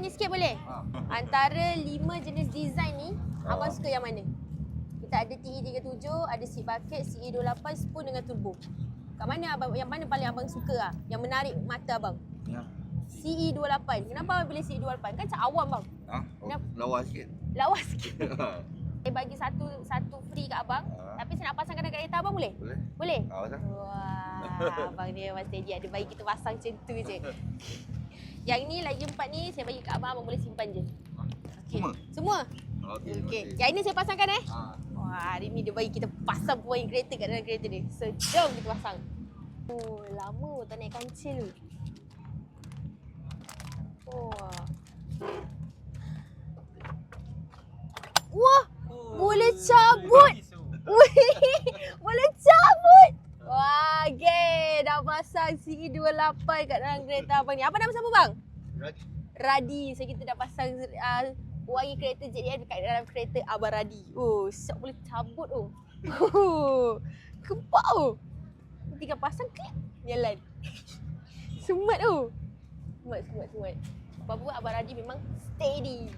tanya sikit boleh? Antara 5 jenis design ni, abang suka yang mana? Kita ada TE37, ada seat bucket, CE28, spoon dengan turbo. Kat mana abang, yang mana paling abang suka lah? Yang menarik mata abang? Ya. CE28. Kenapa abang pilih CE28? Kan macam awam bang. Lawa sikit. Lawa sikit. Saya bagi satu free kat abang. Tapi saya nak pasangkan dekat kereta abang boleh? Boleh. Boleh? Pasang. Wah, abang ni memang steady. Ada bagi kita pasang macam tu je. Yang ni lagi 4 ni saya bagi kat abang boleh simpan je. Okay. Semua? Okey. Yang ini saya pasangkan Wah, hari ni dia bagi kita pasang point kereta kat dalam kereta ni. So, jom kita pasang. Oh, lama tak naik kancil tu. Wah. Wah, boleh cabut. Boleh cabut. Wah, okay. Dah pasang CE28 kat dalam kereta abang ni. Apa nama siapa bang? Radi. So, kita dah pasang wangi kereta JDM dekat dalam kereta Abang Radi. Oh, siap boleh cabut oh. Kebak oh. Tinggal pasang klik, jalan. Smart oh. Smart. Apa-apa Abang Radi memang steady.